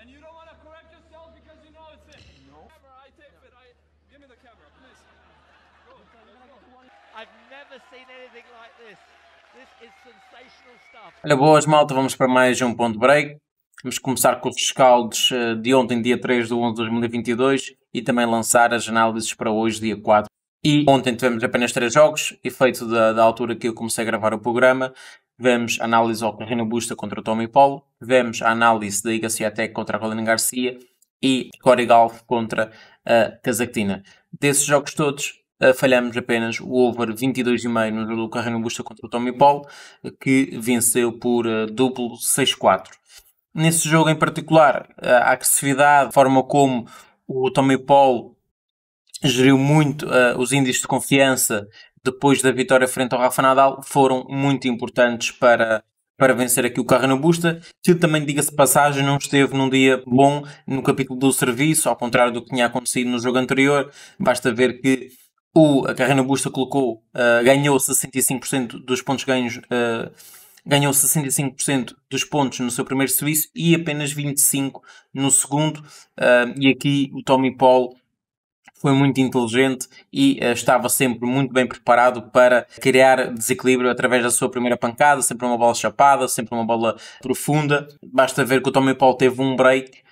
And you don't want to correct yourself because you know it's it. No. Camera, I take it. Give me the camera, please. Go. I've never seen anything like this. This is sensational stuff. Olha, boas malta, vamos para mais um ponto break. Vamos começar com os rescaldos de ontem, dia 3 de 11 de 2022 e também lançar as análises para hoje, dia 4. E ontem tivemos apenas 3 jogos, efeito da altura que eu comecei a gravar o programa. Tivemos a análise ao Carreño Busta contra o Tommy Paul, tivemos a análise da Iga Swiatek contra a Caroline Garcia e Corey Gauff contra a Kazakhtina. Desses jogos todos, falhamos apenas o over 22,5 no jogo do Carreño Busta contra o Tommy Paul, que venceu por duplo 6-4. Nesse jogo em particular, a agressividade, a forma como o Tommy Paul geriu muito os índices de confiança depois da vitória frente ao Rafa Nadal foram muito importantes para vencer aqui o Carreño Busta, que também, diga-se de passagem, não esteve num dia bom no capítulo do serviço, ao contrário do que tinha acontecido no jogo anterior. Basta ver que o Carreño Busta ganhou 65% dos pontos ganhos, ganhou 65% dos pontos no seu primeiro serviço e apenas 25% no segundo. E aqui o Tommy Paul foi muito inteligente e estava sempre muito bem preparado para criar desequilíbrio através da sua primeira pancada, sempre uma bola chapada, sempre uma bola profunda. Basta ver que o Tommy Paul teve um break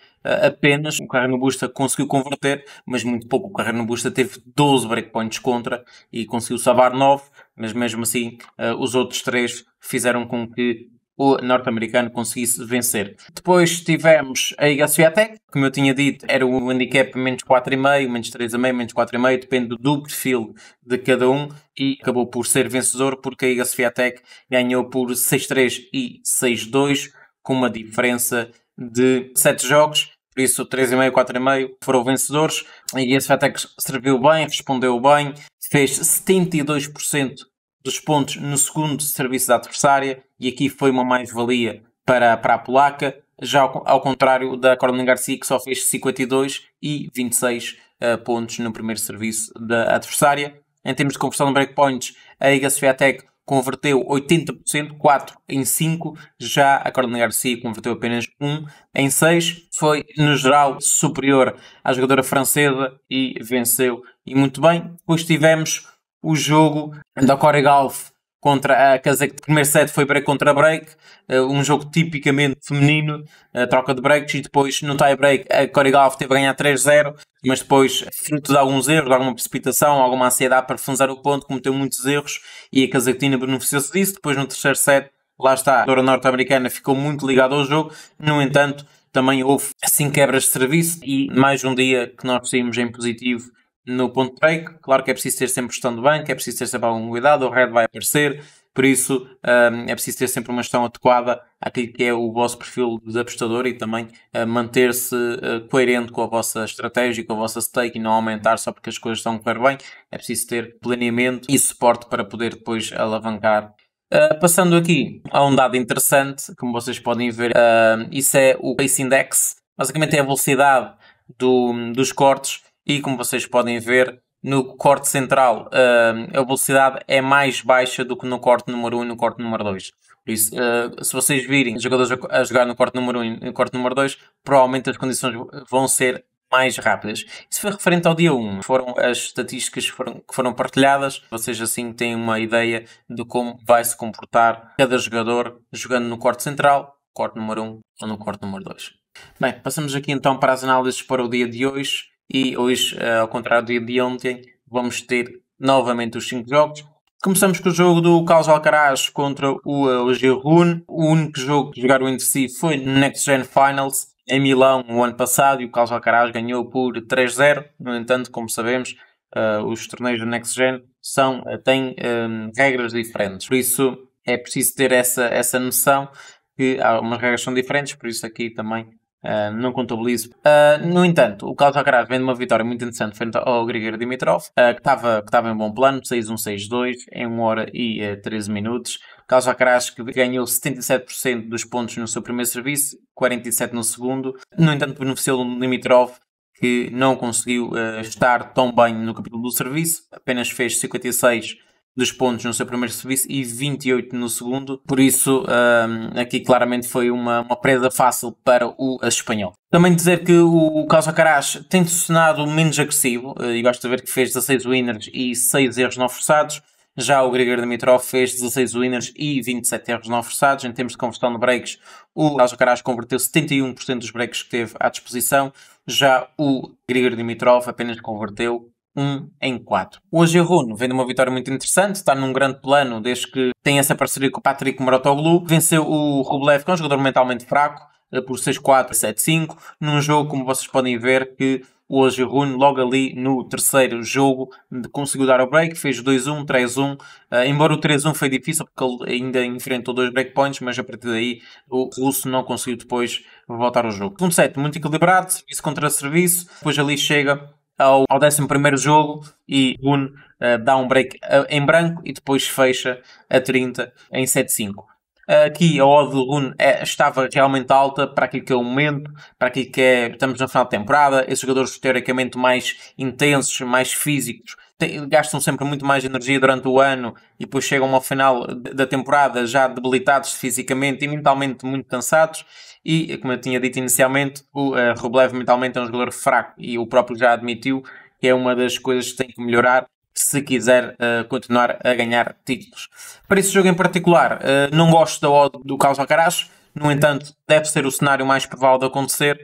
apenas, o Carreño Busta conseguiu converter, mas muito pouco. O Carreño Busta teve 12 breakpoints contra e conseguiu salvar 9, mas mesmo assim os outros 3 fizeram com que o norte-americano conseguisse vencer. Depois tivemos a Iga Swiatek, como eu tinha dito, era o handicap menos 4,5, menos 3,5, menos 4,5, depende do perfil de cada um, e acabou por ser vencedor porque a Iga Swiatek ganhou por 6-3 e 6-2, com uma diferença de 7 jogos, por isso 3,5 e 4,5 foram vencedores. A Iga Swiatek serviu bem, respondeu bem, fez 72% dos pontos no segundo serviço da adversária e aqui foi uma mais-valia para a polaca, já ao contrário da Caroline Garcia, que só fez 52 e 26 pontos no primeiro serviço da adversária. Em termos de conversão de breakpoints, a Iga Swiatek converteu 80%, 4 em 5, já a Caroline Garcia converteu apenas 1 em 6. Foi, no geral, superior à jogadora francesa e venceu, e muito bem. Depois tivemos o jogo da Corey Gauff contra a Kazakhtina. O primeiro set foi break contra break, um jogo tipicamente feminino, troca de breaks, e depois no tie break a Corey Gauff teve a ganhar 3-0, mas depois, fruto de alguns erros, de alguma precipitação, alguma ansiedade para finalizar o ponto, cometeu muitos erros e a Kazakhtina beneficiou-se disso. Depois no terceiro set, lá está, a jogadora norte-americana ficou muito ligada ao jogo. No entanto, também houve 5 quebras de serviço e mais um dia que nós saímos em positivo no ponto break. Claro que é preciso ter sempre gestão de banco, é preciso ter sempre algum cuidado, o red vai aparecer, por isso é preciso ter sempre uma gestão adequada àquilo que é o vosso perfil de apostador e também manter-se coerente com a vossa estratégia, com a vossa stake, e não aumentar só porque as coisas estão a correr bem. É preciso ter planeamento e suporte para poder depois alavancar. Passando aqui a um dado interessante, como vocês podem ver, isso é o Pace Index, basicamente é a velocidade dos cortes. E como vocês podem ver, no corte central a velocidade é mais baixa do que no corte número 1 e no corte número 2. Por isso, se vocês virem jogadores a jogar no corte número 1 e no corte número 2, provavelmente as condições vão ser mais rápidas. Isso foi referente ao dia 1. Foram as estatísticas que foram partilhadas. Vocês assim têm uma ideia de como vai se comportar cada jogador jogando no corte central, corte número 1 ou no corte número 2. Bem, passamos aqui então para as análises para o dia de hoje. E hoje, ao contrário do dia de ontem, vamos ter novamente os 5 jogos. Começamos com o jogo do Carlos Alcaraz contra o Gil Rune. O único jogo que jogaram entre si foi no Next Gen Finals, em Milão, no ano passado, e o Carlos Alcaraz ganhou por 3-0. No entanto, como sabemos, os torneios do Next Gen têm regras diferentes. Por isso, é preciso ter essa noção que há umas regras que são diferentes, por isso aqui também não contabilizo. No entanto, o Carlos Alcaraz vem de uma vitória muito interessante frente ao Grigor Dimitrov, que estava em bom plano, 6-1, 6-2, em 1 hora e 13 minutos. Carlos Alcaraz que ganhou 77% dos pontos no seu primeiro serviço, 47% no segundo. No entanto, beneficiou do Dimitrov, que não conseguiu estar tão bem no capítulo do serviço, apenas fez 56 dos pontos no seu primeiro serviço e 28 no segundo. Por isso, aqui claramente foi uma presa fácil para o espanhol. Também dizer que o Carlos Alcaraz tem sonado menos agressivo, e basta ver que fez 16 winners e 6 erros não forçados. Já o Grigor Dimitrov fez 16 winners e 27 erros não forçados. Em termos de conversão de breaks, o Carlos Alcaraz converteu 71% dos breaks que teve à disposição. Já o Grigor Dimitrov apenas converteu 1 em 4. O Ogier-Rune vem de uma vitória muito interessante, está num grande plano desde que tem essa parceria com o Patrick Mouratoglou. Venceu o Rublev, que é um jogador mentalmente fraco, por 6-4, 7-5, num jogo, como vocês podem ver, que o Ogier-Rune, logo ali no terceiro jogo, conseguiu dar o break, fez 2-1, 3-1, embora o 3-1 foi difícil, porque ele ainda enfrentou 2 breakpoints, mas a partir daí o russo não conseguiu depois voltar ao jogo. Segundo set, muito equilibrado, serviço contra serviço, depois ali chega ao 11º jogo e Rune dá um break em branco e depois fecha a 30 em 7-5. Aqui a odd do Rune estava realmente alta para aquilo que é o momento, para aquilo que é, estamos no final de temporada. Esses jogadores teoricamente mais intensos, mais físicos, gastam sempre muito mais energia durante o ano e depois chegam ao final da temporada já debilitados fisicamente e mentalmente muito cansados. E, como eu tinha dito inicialmente, o Rublev mentalmente é um jogador fraco e o próprio já admitiu que é uma das coisas que tem que melhorar se quiser continuar a ganhar títulos. Para esse jogo em particular, não gosto da odd do Carlos Alcaraz. No entanto, deve ser o cenário mais provável de acontecer.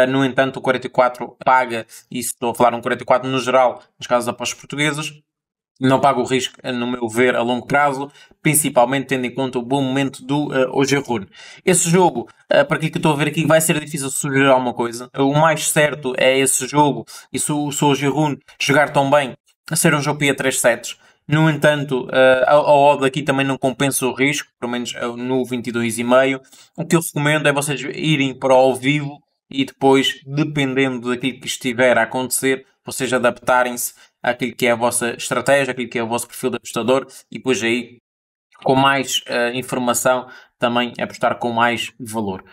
No entanto, o 44 paga, e estou a falar um 44 no geral, nos casos após os portugueses, não paga o risco, no meu ver, a longo prazo, principalmente tendo em conta o bom momento do Ogier-Rune. Esse jogo, para aquilo que eu estou a ver aqui, vai ser difícil sugerir alguma coisa. O mais certo é esse jogo, e se o Ogier-Rune jogar tão bem, a ser um jogo para 3 sets. No entanto, a odd aqui também não compensa o risco, pelo menos no 22,5. O que eu recomendo é vocês irem para o ao vivo e depois, dependendo daquilo que estiver a acontecer, vocês adaptarem-se àquilo que é a vossa estratégia, àquilo que é o vosso perfil de apostador e depois aí, com mais informação, também apostar com mais valor.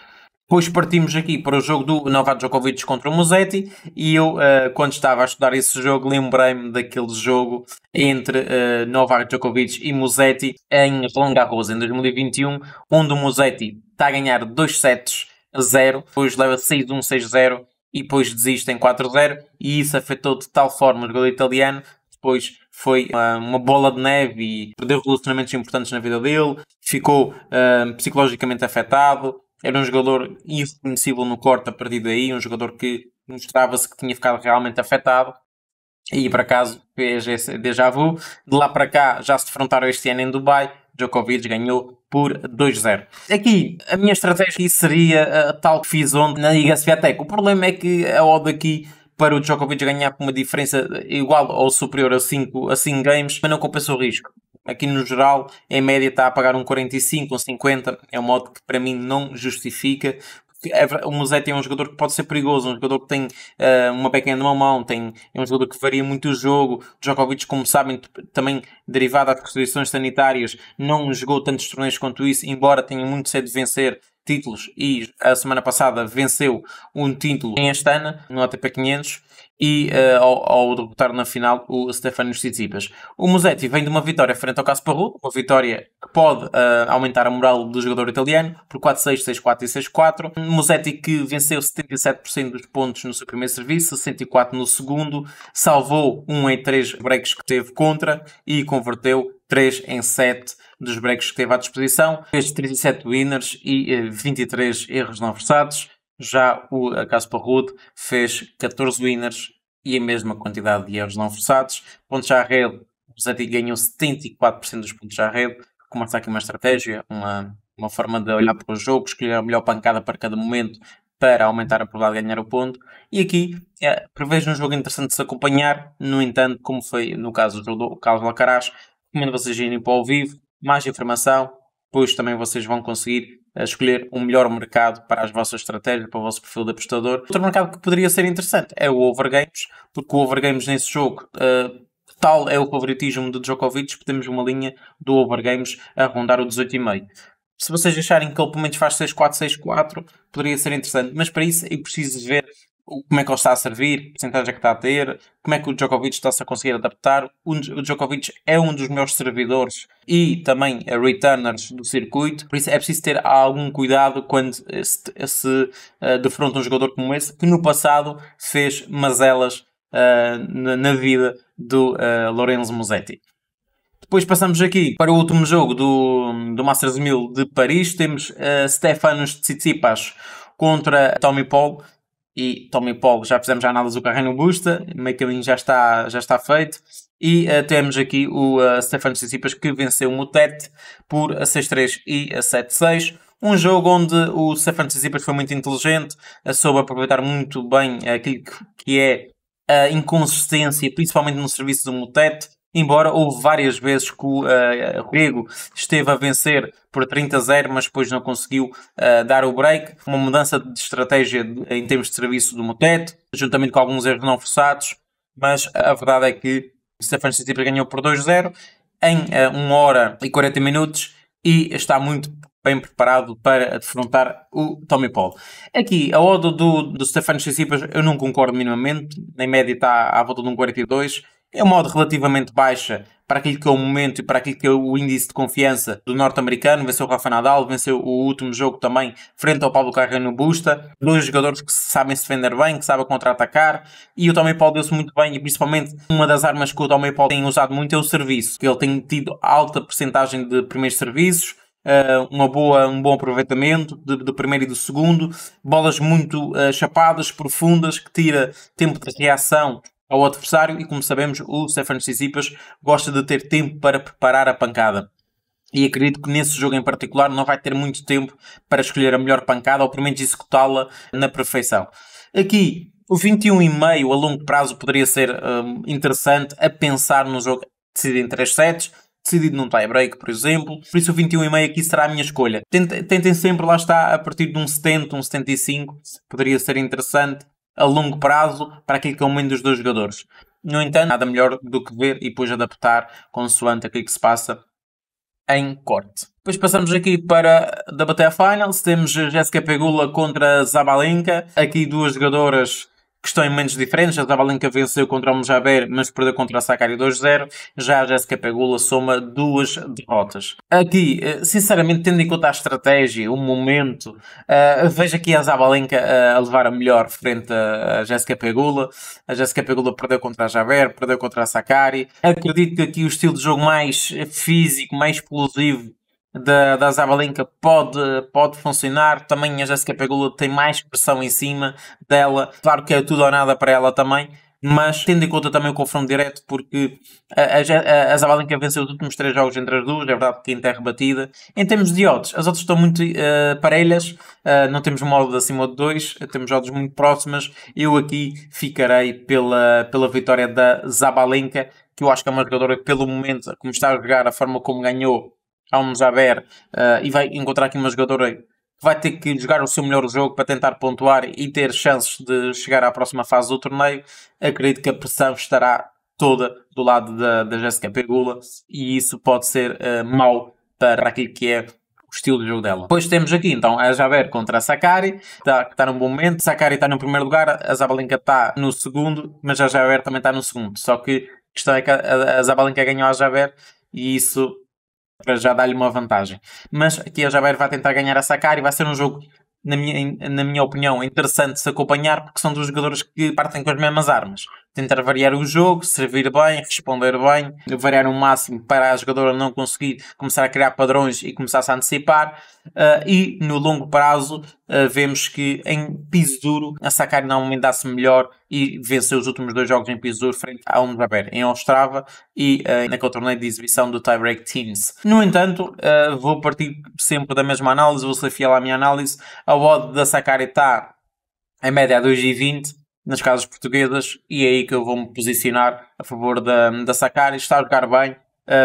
Depois partimos aqui para o jogo do Novak Djokovic contra o Musetti e eu, quando estava a estudar esse jogo, lembrei-me daquele jogo entre Novak Djokovic e Musetti em Roland Garros em 2021, onde o Musetti está a ganhar 2-0, depois leva 6-1, 6-0 e depois desiste em 4-0 e isso afetou de tal forma o jogador italiano. Depois foi uma bola de neve e perdeu relacionamentos importantes na vida dele, ficou psicologicamente afetado. Era um jogador irreconhecível no corte a partir daí, um jogador que mostrava-se que tinha ficado realmente afetado. E por acaso fez esse déjà vu. De lá para cá já se defrontaram este ano em Dubai. Djokovic ganhou por 2-0. Aqui a minha estratégia seria a tal que fiz ontem na Liga Swiatek. O problema é que a odd aqui para o Djokovic ganhar com uma diferença igual ou superior a 5 games, mas não compensa o risco. Aqui no geral, em média está a pagar um 45, um 50, é um modo que para mim não justifica. O Musetti é um jogador que pode ser perigoso, um jogador que tem uma backhand de mão, é um jogador que varia muito o jogo. Djokovic, como sabem, também derivado das restrições sanitárias, não jogou tantos torneios quanto isso, embora tenha muito cedo de vencer títulos e a semana passada venceu um título em Astana, no ATP 500, e ao derrotar na final o Stefanos Tsitsipas. O Musetti vem de uma vitória frente ao Casper-Ruud, uma vitória que pode aumentar a moral do jogador italiano por 4-6, 6-4 e 6-4. Musetti que venceu 77% dos pontos no seu primeiro serviço, 64% no segundo, salvou 1 em 3 breaks que teve contra e converteu 3 em 7 dos breaks que teve à disposição. Fez 37 winners e 23 erros não forçados. Já o Casper-Ruud fez 14 winners e a mesma quantidade de erros não forçados. Pontos à rede, o Musetti ganhou 74% dos pontos à rede. Começa aqui uma estratégia, uma forma de olhar para o jogo, escolher a melhor pancada para cada momento para aumentar a probabilidade de ganhar o ponto. E aqui prevejo um jogo interessante de se acompanhar. No entanto, como foi no caso do Carlos Alcaraz, recomendo vocês irem para o ao vivo, mais informação, depois também vocês vão conseguir escolher um melhor mercado para as vossas estratégias, para o vosso perfil de apostador. Outro mercado que poderia ser interessante é o Overgames, porque o Overgames nesse jogo, tal é o favoritismo de Djokovic, que temos uma linha do Overgames a rondar o 18,5. Se vocês acharem que ele pelo menos faz 6-4, 6-4, poderia ser interessante, mas para isso eu preciso ver como é que ele está a servir, a porcentagem que está a ter, como é que o Djokovic está-se a conseguir adaptar. O Djokovic é um dos melhores servidores e também returners do circuito, por isso é preciso ter algum cuidado quando se defronta um jogador como esse, que no passado fez mazelas na vida do Lorenzo Musetti. Depois passamos aqui para o último jogo do Masters 1000 de Paris. Temos Stefanos Tsitsipas contra Tommy Paul. E Tommy Paul, já fizemos a análise do Carreño Busta, meio caminho já está feito. E temos aqui o Stefanos Tsitsipas, que venceu o Mutet por 6-3 e 7-6. Um jogo onde o Stefanos Tsitsipas foi muito inteligente, soube aproveitar muito bem aquilo que é a inconsistência, principalmente no serviço do Mutet. Embora houve várias vezes que o grego esteve a vencer por 30-0, mas depois não conseguiu dar o break. Uma mudança de estratégia em termos de serviço do Mutet, juntamente com alguns erros não forçados. Mas a verdade é que Stefanos Tsitsipas ganhou por 2-0 em 1 hora e 40 minutos e está muito bem preparado para defrontar o Tommy Paul. Aqui, a odd do Stefanos Tsitsipas eu não concordo minimamente. Na média está à volta de 1,42. É uma odd relativamente baixa para aquilo que é o momento e para aquilo que é o índice de confiança do norte-americano. Venceu o Rafa Nadal, venceu o último jogo também frente ao Pablo Carreño Busta. Dois jogadores que sabem se defender bem, que sabem contra-atacar. E o Tommy Paul deu-se muito bem e principalmente uma das armas que o Tommy Paul tem usado muito é o serviço. Ele tem tido alta percentagem de primeiros serviços. Um bom aproveitamento do primeiro e do segundo. Bolas muito chapadas, profundas, que tira tempo de reação ao adversário e, como sabemos, o Stefanos Tsitsipas gosta de ter tempo para preparar a pancada. E acredito que nesse jogo em particular não vai ter muito tempo para escolher a melhor pancada ou pelo menos executá-la na perfeição. Aqui, o 21,5 a longo prazo poderia ser interessante a pensar no jogo decidido em 3 sets, decidido num tie-break, por exemplo. Por isso o 21,5 aqui será a minha escolha. Tentem sempre, lá está, a partir de um 70, um 75, poderia ser interessante a longo prazo para aquilo que é o momento dos dois jogadores. No entanto, nada melhor do que ver e depois adaptar consoante aquilo que se passa em corte. Depois passamos aqui para debater a finals. Temos Jessica Pegula contra Zabalenka. Aqui duas jogadoras que estão em momentos diferentes. A Zabalenka venceu contra o Mujaber, mas perdeu contra a Sakkari 2-0. Já a Jessica Pegula soma 2 derrotas. Aqui, sinceramente, tendo em conta a estratégia, o momento, vejo aqui a Zabalenka a levar a melhor frente a Jessica Pegula. A Jessica Pegula perdeu contra a Jaber, perdeu contra a Sakkari. Acredito que aqui o estilo de jogo mais físico, mais explosivo da Zabalenka pode funcionar. Também a Jessica Pegula tem mais pressão em cima dela. Claro que é tudo ou nada para ela também, mas tendo em conta também o confronto direto, porque a Zabalenka venceu os últimos 3 jogos entre as duas. É verdade que quinta é rebatida. Em termos de odds, as odds estão muito parelhas. Não temos uma odd acima de 2, temos odds muito próximas. Eu aqui ficarei pela vitória da Zabalenka, que eu acho que é uma jogadora que, pelo momento, como está a jogar, a forma como ganhou ao Mujaber, e vai encontrar aqui uma jogadora que vai ter que jogar o seu melhor jogo para tentar pontuar e ter chances de chegar à próxima fase do torneio. Acredito que a pressão estará toda do lado da Jessica Pegula e isso pode ser mau para aquilo que é o estilo de jogo dela. Depois temos aqui então a Jaber contra a Sakkari, que está num bom momento. Sakkari está no primeiro lugar, a Zabalenka está no segundo, mas a Jaber também está no segundo. Só que a questão é que a Zabalenka ganhou a Jaber e isso para já dar-lhe uma vantagem. Mas aqui a Jaber vai tentar ganhar a Sakkari. Vai ser um jogo, na minha opinião, interessante de se acompanhar, porque são dois jogadores que partem com as mesmas armas. Tentar variar o jogo, servir bem, responder bem, variar o máximo para a jogadora não conseguir começar a criar padrões e começar-se a antecipar. E no longo prazo vemos que em piso duro a Sakkari normalmente dá-se melhor e venceu os últimos 2 jogos em piso duro frente ao Mujaber em Ostrava e naquele torneio de exibição do Tiebreak Teams. No entanto, vou partir sempre da mesma análise, vou ser fiel à minha análise. A odd da Sakkari está em média a 2,20 nas casas portuguesas e é aí que eu vou me posicionar a favor da Sakkari. Está a jogar bem,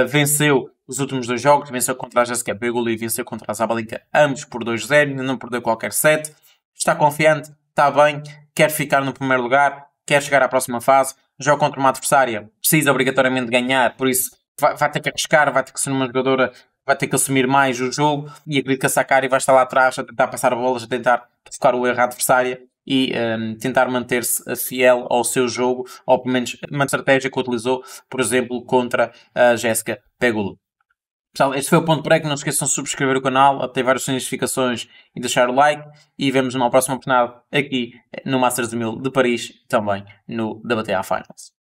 venceu os últimos 2 jogos, venceu contra a Jessica Pegula e venceu contra a Zabalenka, ambos por 2-0, ainda não perdeu qualquer set. Está confiante, está bem, quer ficar no primeiro lugar, quer chegar à próxima fase, joga contra uma adversária, precisa obrigatoriamente ganhar, por isso vai ter que arriscar, vai ter que ser uma jogadora, vai ter que assumir mais o jogo e acredito que a Sakkari vai estar lá atrás a tentar passar bolas, a tentar focar o erro à adversária e tentar manter-se fiel ao seu jogo, ou pelo menos uma estratégia que utilizou, por exemplo, contra a Jéssica Pegula. Pessoal, este foi o Ponto Break. Não se esqueçam de subscrever o canal, obter várias notificações e deixar o like. E vemos numa próxima oportunidade aqui no Masters 1000 de Paris, também no WTA Finals.